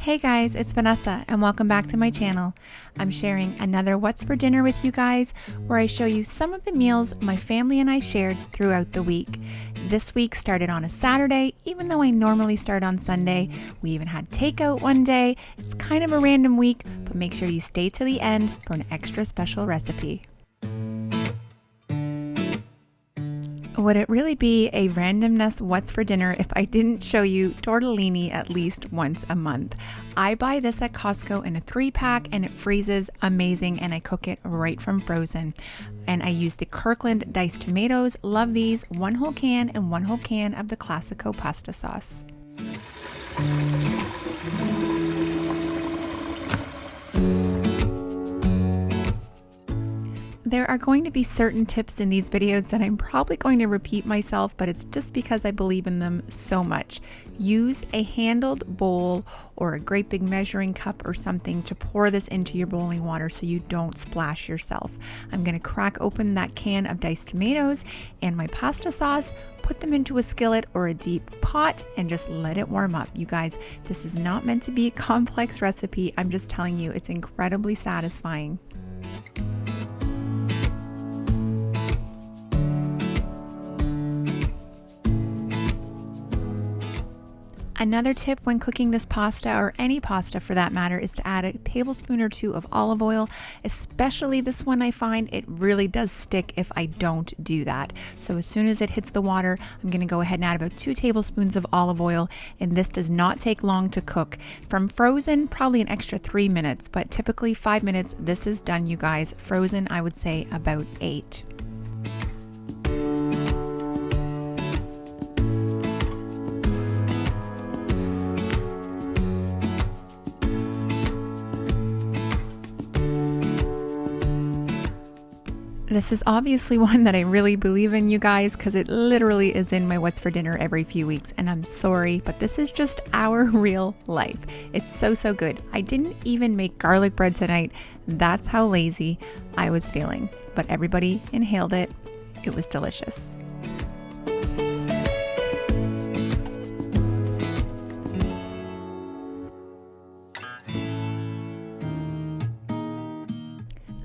Hey guys, it's Vanessa and welcome back to my channel. I'm sharing another What's for Dinner with you guys where I show you some of the meals my family and I shared throughout the week. This week started on a Saturday, even though I normally start on Sunday. We even had takeout one day. It's kind of a random week, but make sure you stay to the end for an extra special recipe. Would it really be a Random-Ness What's for Dinner if I didn't show you tortellini at least once a month? I buy this at Costco in a 3-pack and it freezes amazing and I cook it right from frozen. And I use the Kirkland diced tomatoes. Love these. 1 whole can and 1 whole can of the Classico pasta sauce. There are going to be certain tips in these videos that I'm probably going to repeat myself, but it's just because I believe in them so much. Use a handled bowl or a great big measuring cup or something to pour this into your boiling water so you don't splash yourself. I'm going to crack open that can of diced tomatoes and my pasta sauce, put them into a skillet or a deep pot and just let it warm up. You guys, this is not meant to be a complex recipe. I'm just telling you, it's incredibly satisfying. Another tip when cooking this pasta, or any pasta for that matter, is to add a tablespoon or 2 of olive oil. Especially this one, I find it really does stick if I don't do that. So as soon as it hits the water, I'm going to go ahead and add about 2 tablespoons of olive oil, and this does not take long to cook. From frozen, probably an extra 3 minutes, but typically 5 minutes, this is done, you guys. Frozen, I would say about 8. This is obviously one that I really believe in, you guys, because it literally is in my What's for Dinner every few weeks, and I'm sorry, but this is just our real life. It's so good. I didn't even make garlic bread tonight. That's how lazy I was feeling, but everybody inhaled it. It was delicious.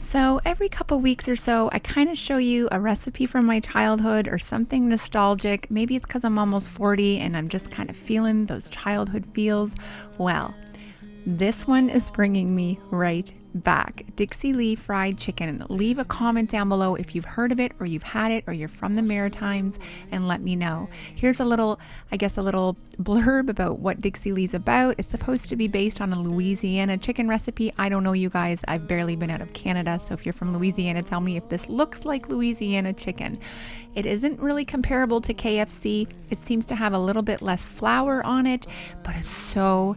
So every couple weeks or so, I kind of show you a recipe from my childhood or something nostalgic. Maybe it's because I'm almost 40 and I'm just kind of feeling those childhood feels. Well, this one is bringing me right back. Dixie Lee fried chicken. Leave a comment down below if you've heard of it or you've had it or you're from the Maritimes and let me know. Here's a little blurb about what Dixie Lee's about. It's supposed to be based on a Louisiana chicken recipe. I don't know, you guys. I've barely been out of Canada, so if you're from Louisiana, tell me if this looks like Louisiana chicken. It isn't really comparable to KFC. It seems to have a little bit less flour on it, but it's so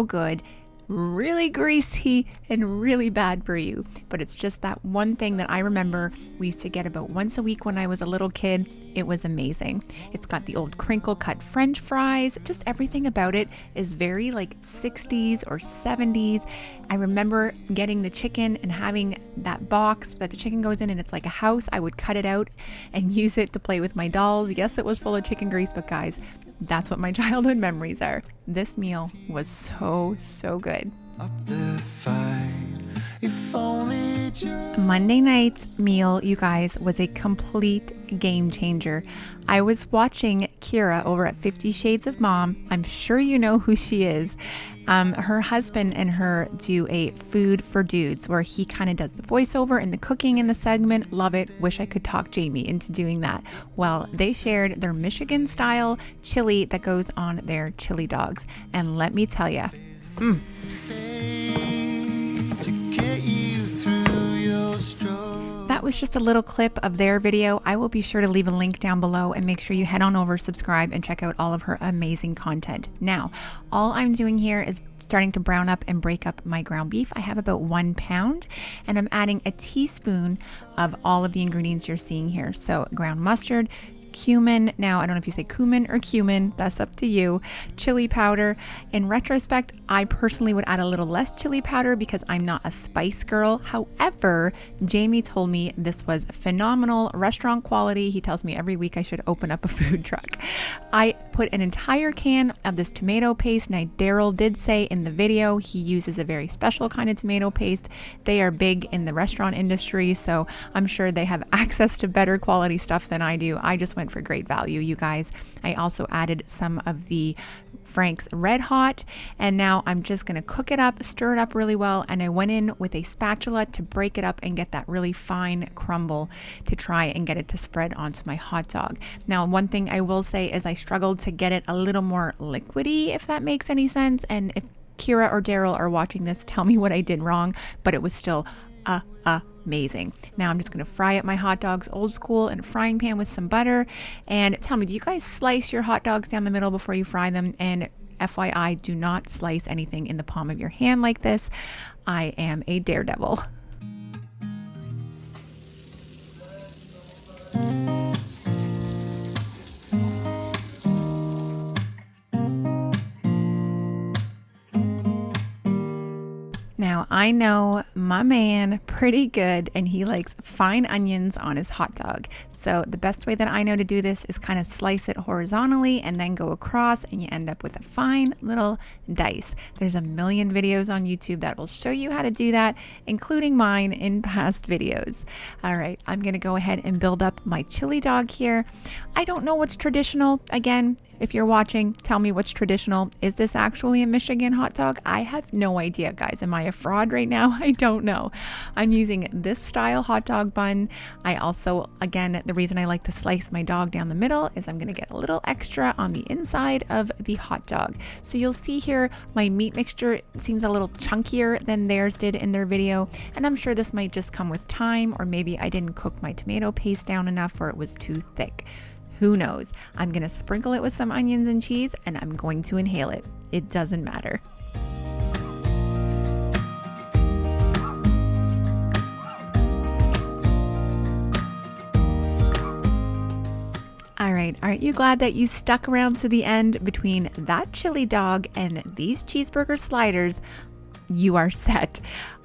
good. Really greasy and really bad for you, but it's just that one thing that I remember we used to get about once a week when I was a little kid. It was amazing. It's got the old crinkle cut French fries. Just everything about it is very like 60s or 70s. I remember getting the chicken and having that box that the chicken goes in and it's like a house. I would cut it out and use it to play with my dolls. Yes, it was full of chicken grease, but guys, that's what my childhood memories are. This meal was so good. Monday night's meal, you guys, was a complete game changer. I was watching Kiera over at 50 Shades of Mom. I'm sure you know who she is. Her husband and her do a food for dudes where he kind of does the voiceover and the cooking in the segment. Love it. Wish I could talk Jamie into doing that. Well, they shared their Michigan style chili that goes on their chili dogs. And let me tell you, that was just a little clip of their video. I will be sure to leave a link down below and make sure you head on over, subscribe, and check out all of her amazing content. Now, all I'm doing here is starting to brown up and break up my ground beef. I have about 1 pound, and I'm adding a teaspoon of all of the ingredients you're seeing here. So ground mustard, cumin. Now, I don't know if you say cumin or cumin, that's up to you. Chili powder. In retrospect, I personally would add a little less chili powder because I'm not a spice girl. However, Jamie told me this was phenomenal restaurant quality. He tells me every week I should open up a food truck. I put an entire can of this tomato paste. Now, Daryl did say in the video he uses a very special kind of tomato paste. They are big in the restaurant industry, so I'm sure they have access to better quality stuff than I do. I just went for great value, you guys. I also added some of the Frank's Red Hot, and now I'm just going to cook it up, stir it up really well, and I went in with a spatula to break it up and get that really fine crumble to try and get it to spread onto my hot dog. Now, one thing I will say is I struggled to get it a little more liquidy, if that makes any sense, and if Kiera or Daryl are watching this, tell me what I did wrong, but it was still amazing. Now I'm just going to fry up my hot dogs old school in a frying pan with some butter. And tell me, do you guys slice your hot dogs down the middle before you fry them? And FYI, do not slice anything in the palm of your hand like this. I am a daredevil. Now, I know my man pretty good, and he likes fine onions on his hot dog. So the best way that I know to do this is kind of slice it horizontally and then go across, and you end up with a fine little dice. There's a million videos on YouTube that will show you how to do that, including mine in past videos. All right, I'm going to go ahead and build up my chili dog here. I don't know what's traditional. Again, if you're watching, tell me what's traditional. Is this actually a Michigan hot dog? I have no idea, guys. Am I a fraud right now? I don't know. I'm using this style hot dog bun. I also, again, the reason I like to slice my dog down the middle is I'm going to get a little extra on the inside of the hot dog. So you'll see here my meat mixture seems a little chunkier than theirs did in their video, and I'm sure this might just come with time, or maybe I didn't cook my tomato paste down enough or it was too thick. Who knows? I'm going to sprinkle it with some onions and cheese, and I'm going to inhale it. It doesn't matter. All right, aren't you glad that you stuck around to the end? Between that chili dog and these cheeseburger sliders, you are set.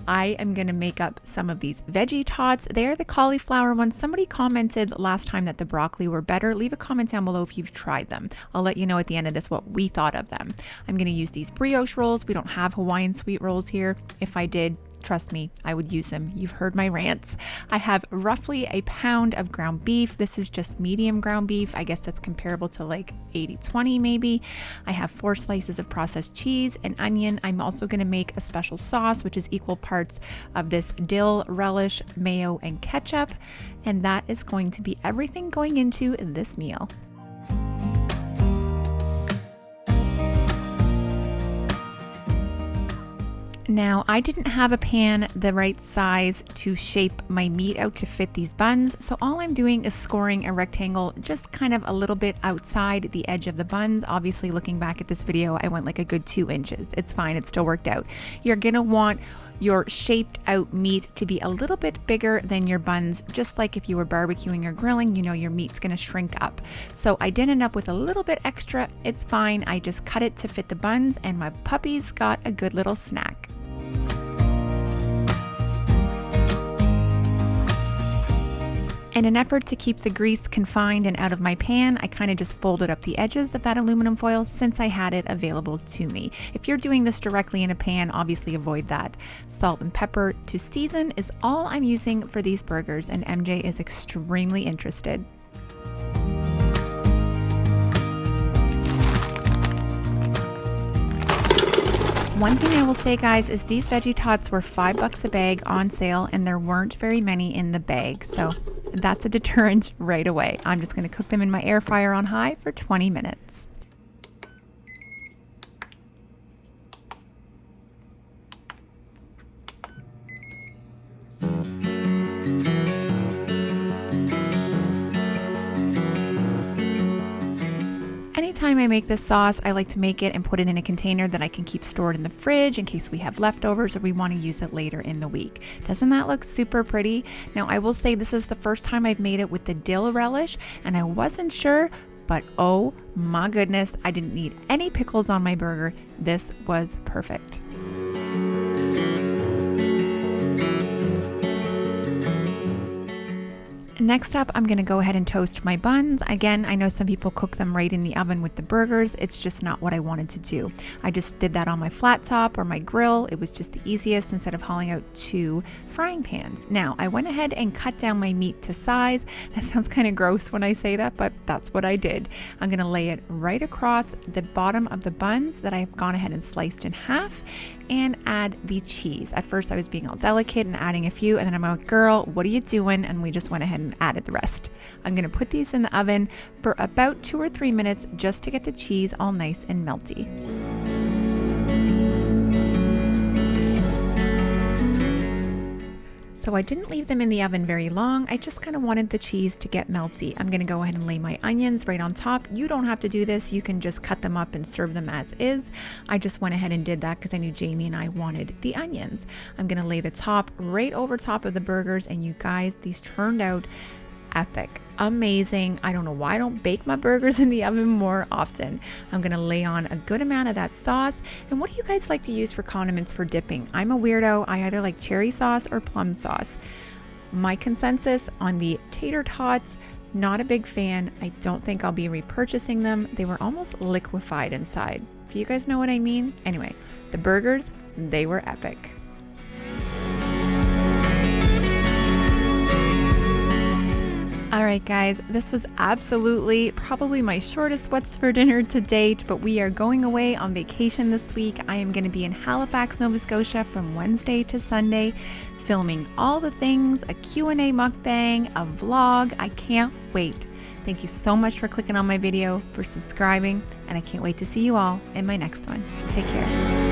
I am going to make up some of these veggie tots. They're the cauliflower ones. Somebody commented last time that the broccoli were better. Leave a comment down below if you've tried them. I'll let you know at the end of this what we thought of them. I'm going to use these brioche rolls. We don't have Hawaiian sweet rolls here. If I did, trust me, I would use them. You've heard my rants. I have roughly a pound of ground beef. This is just medium ground beef. I guess that's comparable to like 80-20 maybe. I have 4 slices of processed cheese and onion. I'm also going to make a special sauce, which is equal parts of this dill, relish, mayo, and ketchup. And that is going to be everything going into this meal. Now, I didn't have a pan the right size to shape my meat out to fit these buns, so all I'm doing is scoring a rectangle just kind of a little bit outside the edge of the buns. Obviously, looking back at this video, I went like a good 2 inches. It's fine, it still worked out. You're gonna want your shaped out meat to be a little bit bigger than your buns, just like if you were barbecuing or grilling, you know your meat's gonna shrink up. So I did end up with a little bit extra. It's fine, I just cut it to fit the buns, and my puppies got a good little snack. In an effort to keep the grease confined and out of my pan, I kind of just folded up the edges of that aluminum foil since I had it available to me. If you're doing this directly in a pan, obviously avoid that. Salt and pepper to season is all I'm using for these burgers, and MJ is extremely interested. One thing I will say, guys, is these veggie tots were $5 a bag on sale, and there weren't very many in the bag, so that's a deterrent right away. I'm just going to cook them in my air fryer on high for 20 minutes. Anytime I make this sauce, I like to make it and put it in a container that I can keep stored in the fridge in case we have leftovers or we want to use it later in the week. Doesn't that look super pretty? Now, I will say this is the first time I've made it with the dill relish, and I wasn't sure, but oh my goodness, I didn't need any pickles on my burger. This was perfect. Next up, I'm going to go ahead and toast my buns. Again, I know some people cook them right in the oven with the burgers. It's just not what I wanted to do. I just did that on my flat top or my grill. It was just the easiest instead of hauling out 2 frying pans. Now, I went ahead and cut down my meat to size. That sounds kind of gross when I say that, but that's what I did. I'm going to lay it right across the bottom of the buns that I've gone ahead and sliced in half and add the cheese. At first, I was being all delicate and adding a few, and then I'm like, girl, what are you doing? And we just went ahead and added the rest. I'm going to put these in the oven for about 2 or 3 minutes just to get the cheese all nice and melty. So I didn't leave them in the oven very long. I just kind of wanted the cheese to get melty. I'm going to go ahead and lay my onions right on top. You don't have to do this. You can just cut them up and serve them as is. I just went ahead and did that because I knew Jamie and I wanted the onions. I'm going to lay the top right over top of the burgers, and you guys, these turned out epic. Amazing. I don't know why I don't bake my burgers in the oven more often. I'm going to lay on a good amount of that sauce. And what do you guys like to use for condiments for dipping? I'm a weirdo. I either like cherry sauce or plum sauce. My consensus on the tater tots, not a big fan. I don't think I'll be repurchasing them. They were almost liquefied inside. Do you guys know what I mean? Anyway, the burgers, they were epic. All right, guys, this was absolutely probably my shortest What's for Dinner to date, but we are going away on vacation this week. I am going to be in Halifax, Nova Scotia from Wednesday to Sunday, filming all the things, a Q&A mukbang, a vlog. I can't wait. Thank you so much for clicking on my video, for subscribing, and I can't wait to see you all in my next one. Take care.